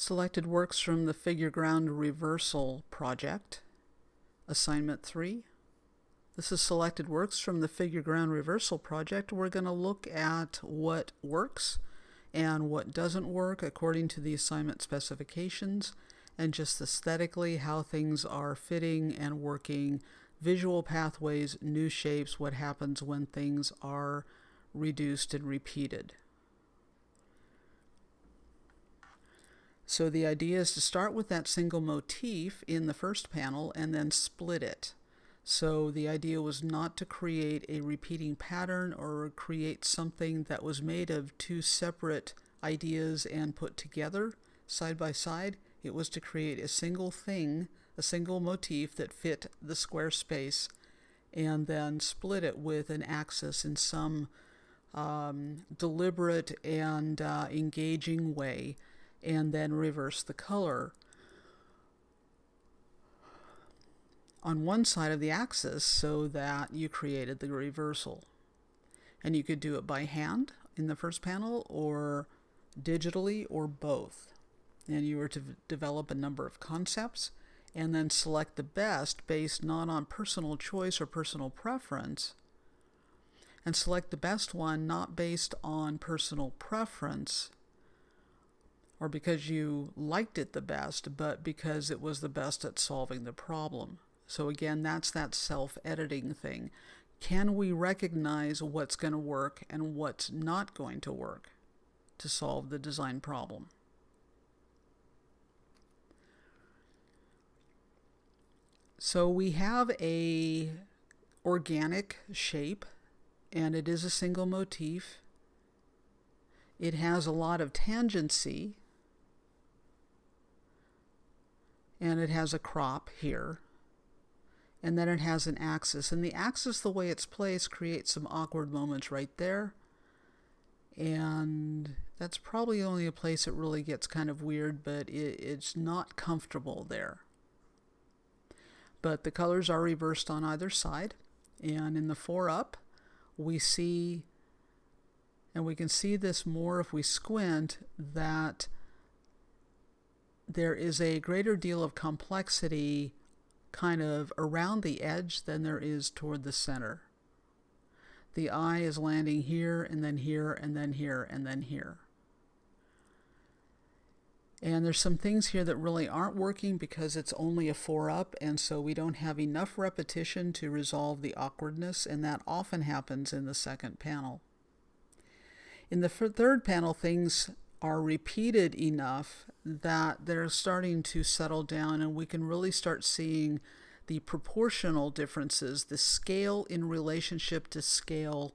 Selected works from the Figure Ground Reversal project, assignment 3. This is selected works from the Figure Ground Reversal project. We're going to look at what works and what doesn't work according to the assignment specifications, and just aesthetically how things are fitting and working, visual pathways, new shapes, what happens when things are reduced and repeated. So the idea is to start with that single motif in the first panel and then split it. So the idea was not to create a repeating pattern or create something that was made of two separate ideas and put together side by side. It was to create a single thing, a single motif that fit the square space, and then split it with an axis in some deliberate and engaging way, and then reverse the color on one side of the axis so that you created the reversal. And you could do it by hand in the first panel or digitally or both. And you were to develop a number of concepts and then select the best based not on personal choice or personal preference, and select the best one not based on personal preference or because you liked it the best, but because it was the best at solving the problem. So again, that's that self-editing thing. Can we recognize what's going to work and what's not going to work to solve the design problem? So we have a organic shape, and it is a single motif. It has a lot of tangency, and it has a crop here, and then it has an axis, and the axis, the way it's placed, creates some awkward moments right there, and that's probably only a place it really gets kind of weird, but it's not comfortable there. But the colors are reversed on either side, and in the 4-up we see, and we can see this more if we squint, that there is a greater deal of complexity kind of around the edge than there is toward the center. The eye is landing here, and then here, and then here, and then here. And there's some things here that really aren't working because it's only a 4-up, and so we don't have enough repetition to resolve the awkwardness, and that often happens in the second panel. In the third panel, things are repeated enough that they're starting to settle down, and we can really start seeing the proportional differences, the scale in relationship to scale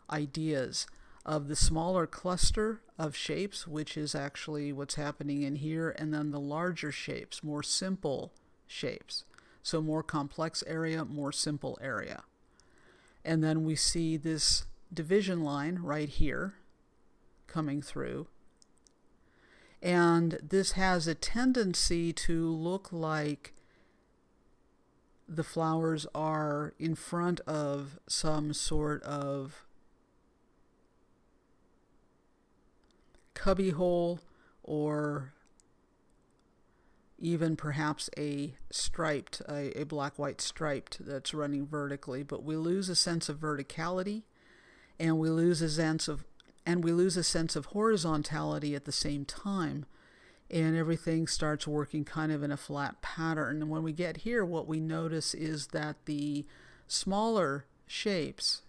ideas of the smaller cluster of shapes, which is actually what's happening in here, and then the larger shapes, more simple shapes. So more complex area, more simple area. And then we see this division line right here coming through. And this has a tendency to look like the flowers are in front of some sort of cubbyhole, or even perhaps a striped, a black-white striped that's running vertically. But we lose a sense of verticality, and we lose a sense of horizontality at the same time, and everything starts working kind of in a flat pattern. And when we get here, what we notice is that the smaller shapes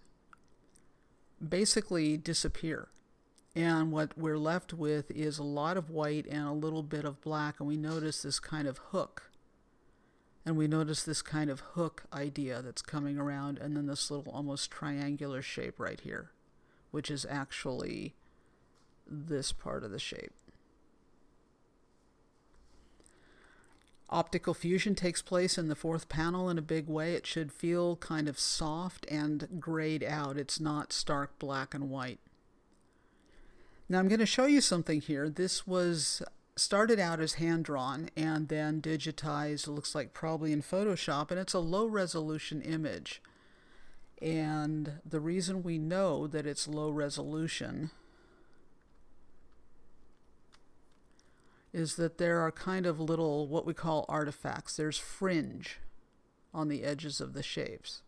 basically disappear, and what we're left with is a lot of white and a little bit of black, and we notice this kind of hook, and we notice this kind of hook idea that's coming around, and then this little almost triangular shape right here, which is actually this part of the shape. Optical fusion takes place in the 4th panel in a big way. It should feel kind of soft and grayed out. It's not stark black and white. Now I'm going to show you something here. This was started out as hand-drawn and then digitized, it looks like probably in Photoshop, and it's a low-resolution image. And the reason we know that it's low resolution is that there are kind of little, what we call artifacts. There's fringe on the edges of the shapes.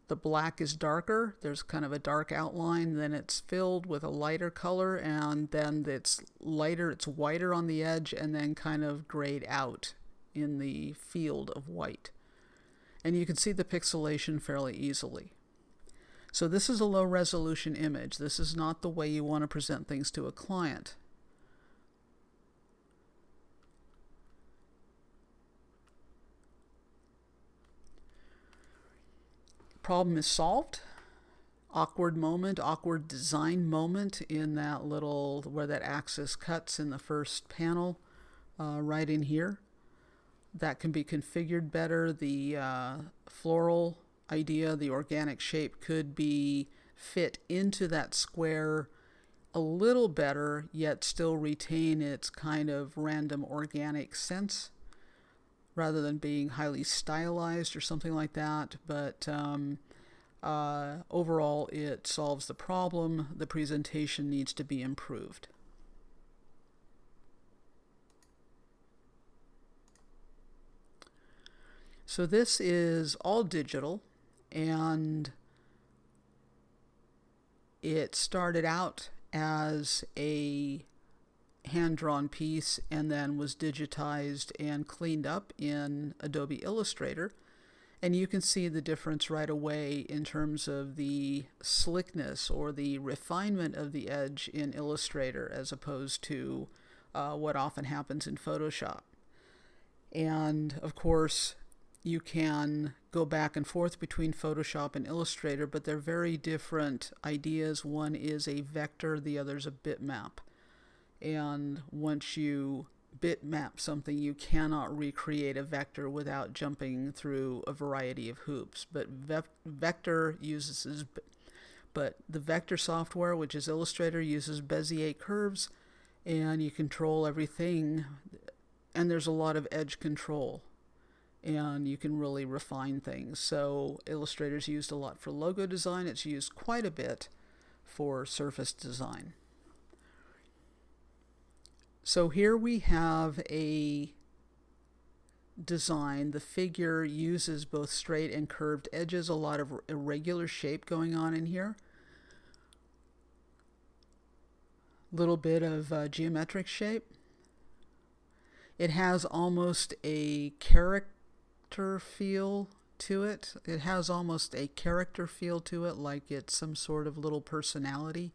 The black is darker, there's kind of a dark outline, then it's filled with a lighter color, and then it's lighter, it's whiter on the edge, and then kind of grayed out in the field of white. And you can see the pixelation fairly easily. So this is a low resolution image. This is not the way you want to present things to a client. Problem is solved. Awkward moment, awkward design moment in that little, where that axis cuts in the first panel, right in here. That can be configured better. The floral idea, the organic shape, could be fit into that square a little better, yet still retain its kind of random organic sense, rather than being highly stylized or something like that. But overall, it solves the problem. The presentation needs to be improved. So this is all digital, and it started out as a hand-drawn piece and then was digitized and cleaned up in Adobe Illustrator. And you can see the difference right away in terms of the slickness or the refinement of the edge in Illustrator as opposed to what often happens in Photoshop. And of course, you can go back and forth between Photoshop and Illustrator, but they're very different ideas. One is a vector, the other's a bitmap. And once you bitmap something, you cannot recreate a vector without jumping through a variety of hoops. But vector uses, but the vector software, which is Illustrator, uses Bezier curves, and you control everything. And there's a lot of edge control, and you can really refine things. So Illustrator's used a lot for logo design. It's used quite a bit for surface design. So here we have a design. The figure uses both straight and curved edges, a lot of irregular shape going on in here. Little bit of geometric shape. It has almost a character feel to it. It has almost a character feel to it, like it's some sort of little personality.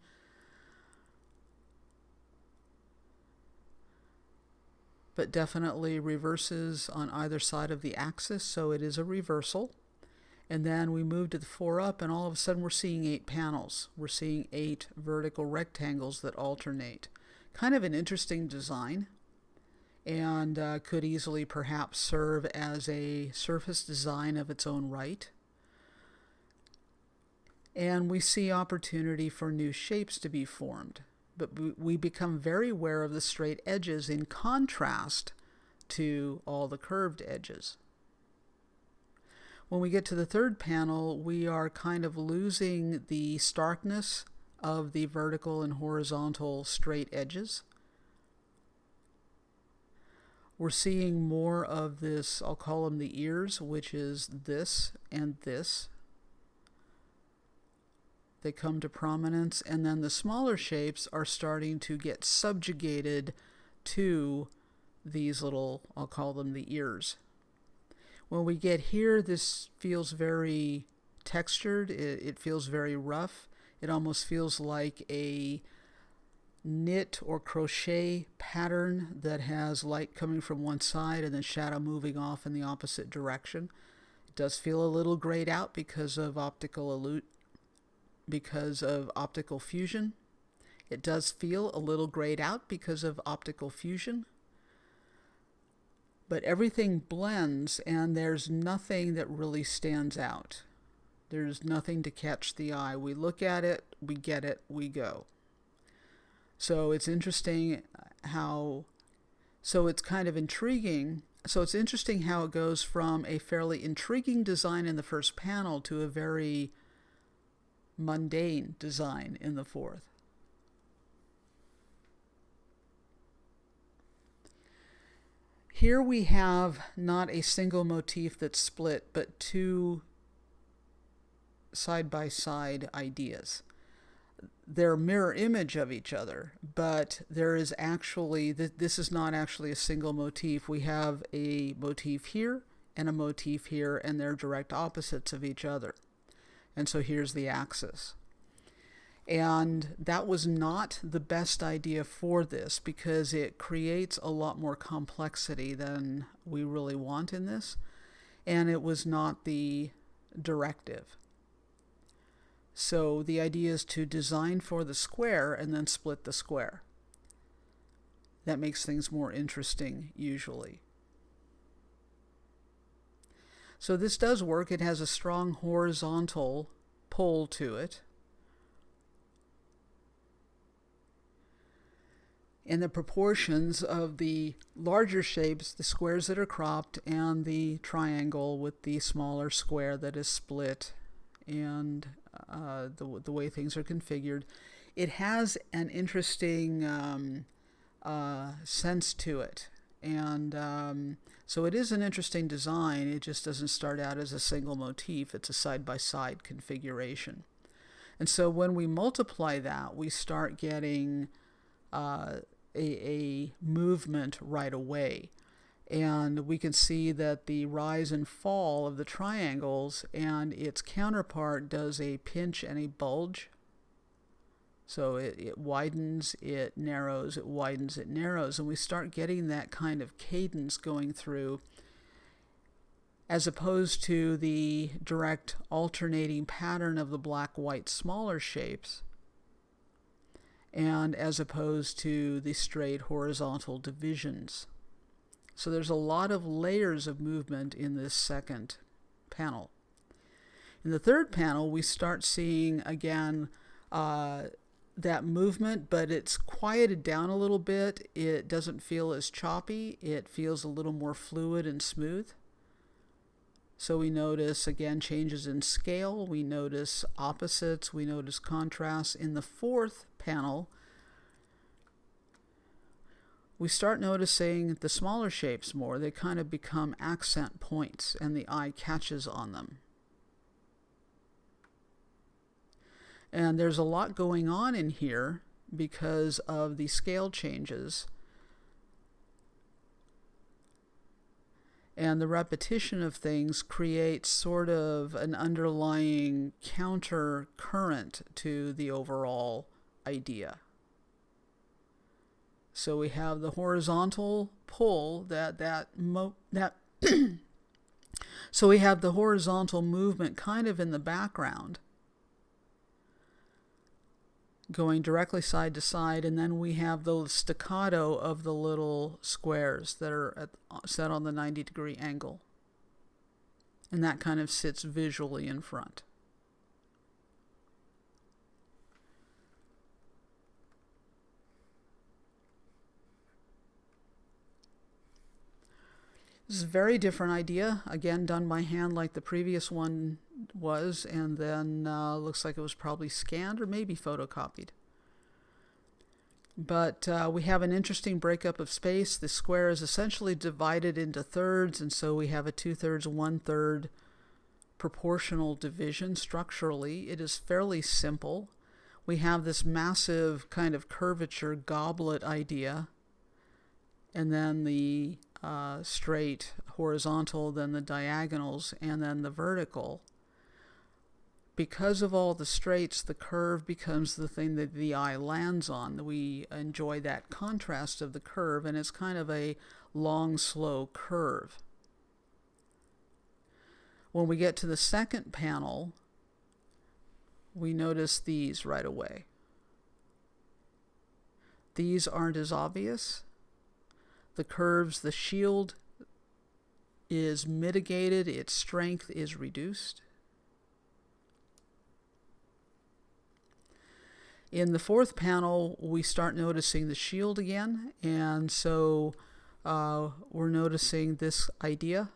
But definitely reverses on either side of the axis, so it is a reversal. And then we move to the 4-up, and all of a sudden we're seeing 8 panels. We're seeing 8 vertical rectangles that alternate. Kind of an interesting design, and could easily perhaps serve as a surface design of its own right. And we see opportunity for new shapes to be formed. But we become very aware of the straight edges in contrast to all the curved edges. When we get to the 3rd panel, we are kind of losing the starkness of the vertical and horizontal straight edges. We're seeing more of this, I'll call them the ears, which is this and this. They come to prominence, and then the smaller shapes are starting to get subjugated to these little, I'll call them the ears. When we get here, this feels very textured. It feels very rough. It almost feels like a knit or crochet pattern that has light coming from one side and then shadow moving off in the opposite direction. It does feel a little grayed out because of optical fusion. It does feel a little grayed out because of optical fusion. But everything blends, and there's nothing that really stands out. There's nothing to catch the eye. We look at it, we get it, we go. So it's interesting how, so it's kind of intriguing. So it's interesting how it goes from a fairly intriguing design in the first panel to a very mundane design in the 4th. Here we have not a single motif that's split, but two side-by-side ideas. They're a mirror image of each other, but there is actually, this is not actually a single motif. We have a motif here and a motif here, and they're direct opposites of each other. And so here's the axis. And that was not the best idea for this because it creates a lot more complexity than we really want in this. And it was not the directive. So the idea is to design for the square and then split the square. That makes things more interesting usually. So this does work. It has a strong horizontal pole to it. And the proportions of the larger shapes, the squares that are cropped, and the triangle with the smaller square that is split, and the way things are configured, it has an interesting sense to it. And so it is an interesting design. It just doesn't start out as a single motif. It's a side-by-side configuration. And so when we multiply that, we start getting a movement right away. And we can see that the rise and fall of the triangles and its counterpart does a pinch and a bulge. So it widens, it narrows, it widens, it narrows, and we start getting that kind of cadence going through, as opposed to the direct alternating pattern of the black-white smaller shapes, and as opposed to the straight horizontal divisions. So there's a lot of layers of movement in this second panel. In the third panel, we start seeing again that movement, but it's quieted down a little bit. It doesn't feel as choppy. It feels a little more fluid and smooth. So we notice, again, changes in scale. We notice opposites. We notice contrasts. In the fourth panel, we start noticing the smaller shapes more. They kind of become accent points, and the eye catches on them. And there's a lot going on in here because of the scale changes. And the repetition of things creates sort of an underlying counter current to the overall idea. So we have the horizontal pull, so we have the horizontal movement kind of in the background, going directly side to side, and then we have the staccato of the little squares that are set on the 90-degree angle. And that kind of sits visually in front. This is a very different idea, again done by hand like the previous one was, and then looks like it was probably scanned or maybe photocopied. But we have an interesting breakup of space. The square is essentially divided into thirds, and so we have a 2/3, 1/3 proportional division structurally. It is fairly simple. We have this massive kind of curvature goblet idea, and then the straight horizontal, then the diagonals, and then the vertical. Because of all the straights, the curve becomes the thing that the eye lands on. We enjoy that contrast of the curve, and it's kind of a long, slow curve. When we get to the second panel, we notice these right away. These aren't as obvious. The curves, the shield is mitigated, its strength is reduced. In the fourth panel, we start noticing the shield again, and so we're noticing this idea,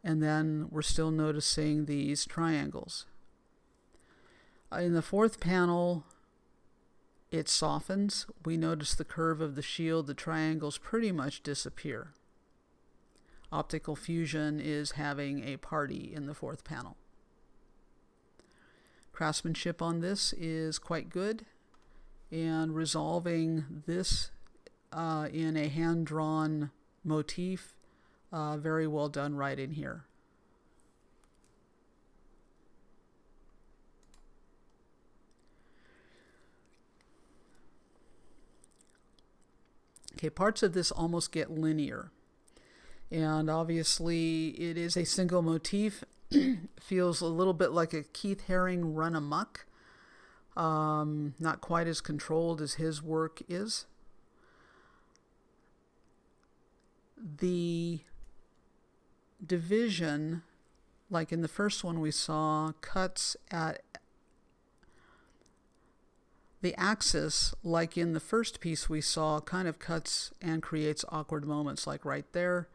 and then we're still noticing these triangles. In the fourth panel, it softens. We notice the curve of the shield, the triangles pretty much disappear. Optical fusion is having a party in the fourth panel. Craftsmanship on this is quite good, and resolving this in a hand-drawn motif, very well done right in here. Okay, parts of this almost get linear. And obviously it is a single motif. Feels a little bit like a Keith Haring run amok. Not quite as controlled as his work is. The division, like in the first one we saw, cuts at the axis, like in the first piece we saw, kind of cuts and creates awkward moments, like right there.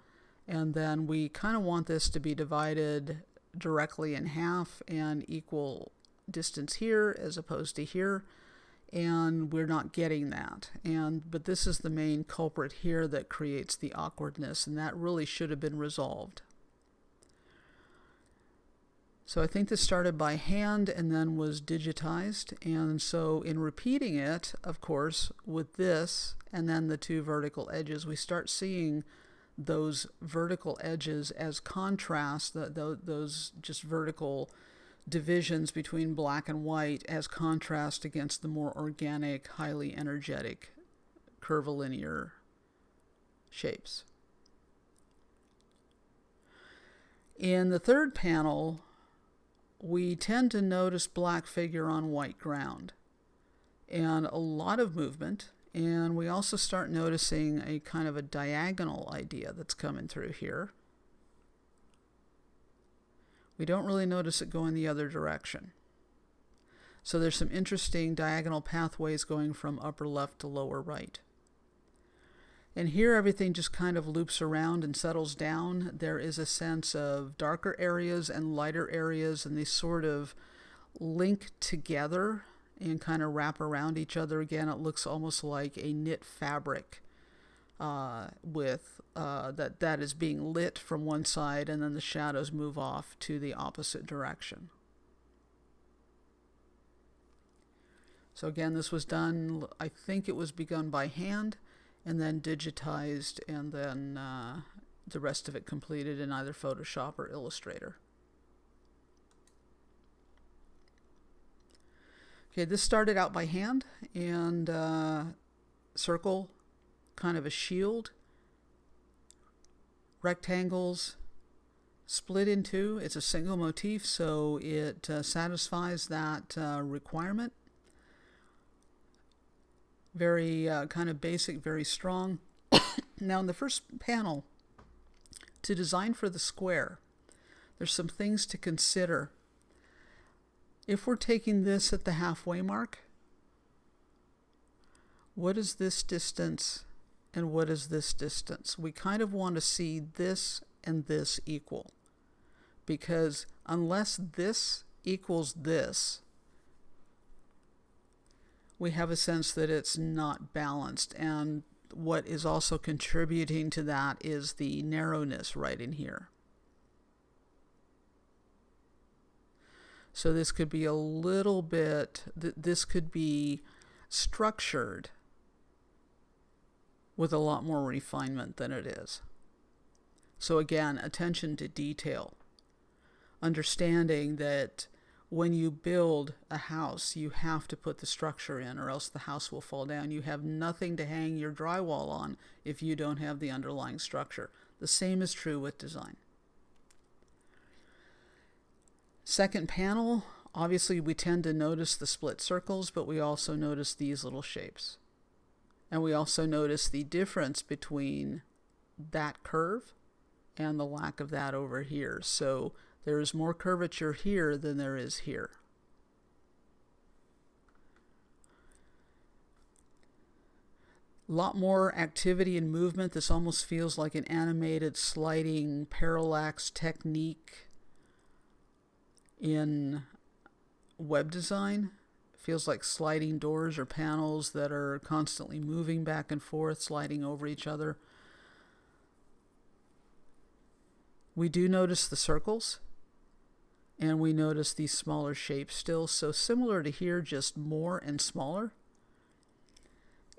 And then we kind of want this to be divided directly in half and equal distance here as opposed to here. And we're not getting that. But this is the main culprit here that creates the awkwardness, and that really should have been resolved. So I think this started by hand and then was digitized. And so in repeating it, of course, with this and then the two vertical edges, we start seeing those vertical edges as contrast, those just vertical divisions between black and white as contrast against the more organic, highly energetic, curvilinear shapes. In the third panel, we tend to notice black figure on white ground and a lot of movement. And we also start noticing a kind of a diagonal idea that's coming through here. We don't really notice it going the other direction. So there's some interesting diagonal pathways going from upper left to lower right. And here everything just kind of loops around and settles down. There is a sense of darker areas and lighter areas, and they sort of link together and kind of wrap around each other. Again, it looks almost like a knit fabric with that is being lit from one side, and then the shadows move off to the opposite direction. So again, this was done, I think it was begun by hand and then digitized, and then the rest of it completed in either Photoshop or Illustrator. Okay, this started out by hand, and circle, kind of a shield, rectangles, split in two. It's a single motif, so it satisfies that requirement. Very kind of basic, very strong. Now in the first panel, to design for the square, there's some things to consider. If we're taking this at the halfway mark, what is this distance and what is this distance? We kind of want to see this and this equal, because unless this equals this, we have a sense that it's not balanced. And what is also contributing to that is the narrowness right in here. So this could be a little bit, this could be structured with a lot more refinement than it is. So again, attention to detail. Understanding that when you build a house, you have to put the structure in, or else the house will fall down. You have nothing to hang your drywall on if you don't have the underlying structure. The same is true with design. Second panel, obviously we tend to notice the split circles, but we also notice these little shapes. And we also notice the difference between that curve and the lack of that over here. So there is more curvature here than there is here. A lot more activity and movement. This almost feels like an animated sliding parallax technique in web design. Feels like sliding doors or panels that are constantly moving back and forth, sliding over each other. We do notice the circles, and we notice these smaller shapes still. So similar to here, just more and smaller.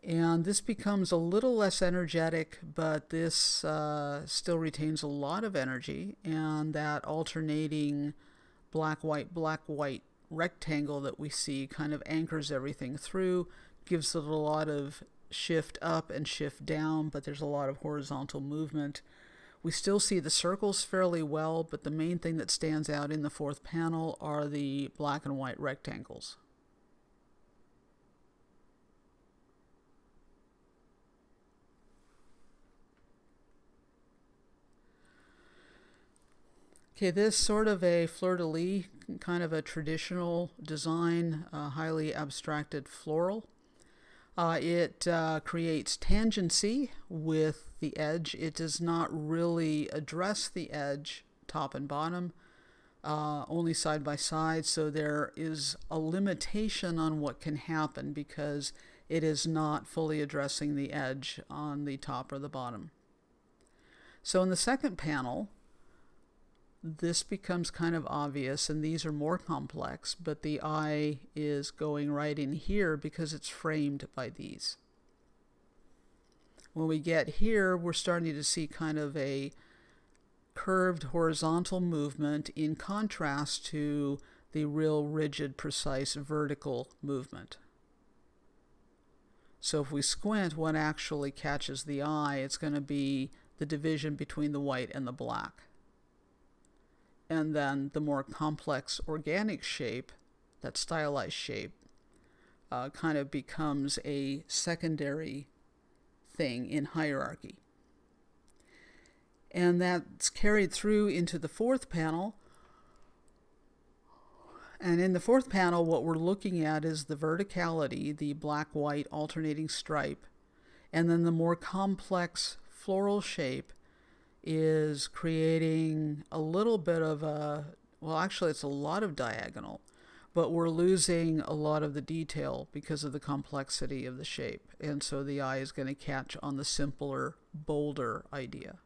And this becomes a little less energetic, but this still retains a lot of energy. And that alternating black, white rectangle that we see kind of anchors everything through, gives it a lot of shift up and shift down, but there's a lot of horizontal movement. We still see the circles fairly well, but the main thing that stands out in the fourth panel are the black and white rectangles. Okay, this sort of a fleur-de-lis, kind of a traditional design, highly abstracted floral. It creates tangency with the edge. It does not really address the edge, top and bottom, only side by side. So there is a limitation on what can happen because it is not fully addressing the edge on the top or the bottom. So in the second panel, this becomes kind of obvious, and these are more complex, but the eye is going right in here because it's framed by these. When we get here, we're starting to see kind of a curved horizontal movement in contrast to the real rigid, precise vertical movement. So if we squint, what actually catches the eye, it's going to be the division between the white and the black. And then the more complex organic shape, that stylized shape, kind of becomes a secondary thing in hierarchy. And that's carried through into the fourth panel. And in the fourth panel, what we're looking at is the verticality, the black-white alternating stripe, and then the more complex floral shape is creating a little bit of a, well, actually it's a lot of diagonal, but we're losing a lot of the detail because of the complexity of the shape. And so the eye is going to catch on the simpler, bolder idea.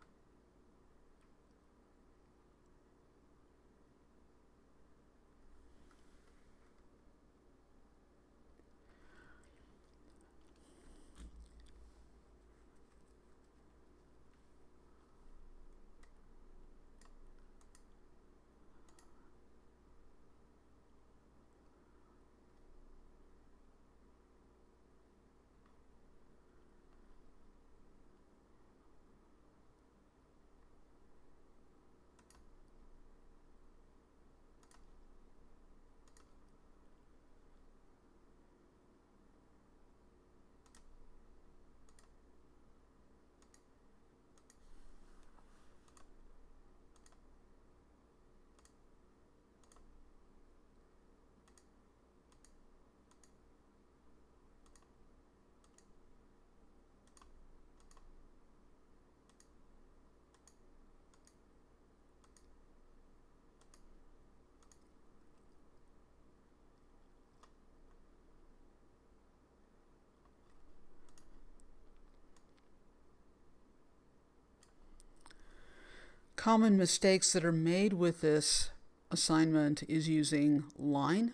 Common mistakes that are made with this assignment is using line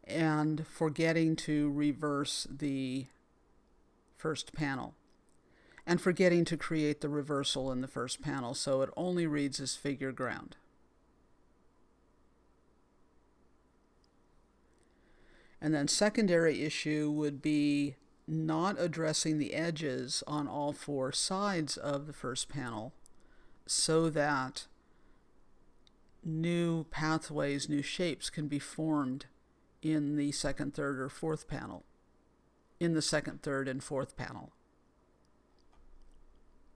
and forgetting to reverse the first panel, and forgetting to create the reversal in the first panel, so it only reads as figure ground. And then secondary issue would be not addressing the edges on all four sides of the first panel, so that new pathways, new shapes can be formed in the second, third, or fourth panel, in the second, third, and fourth panel.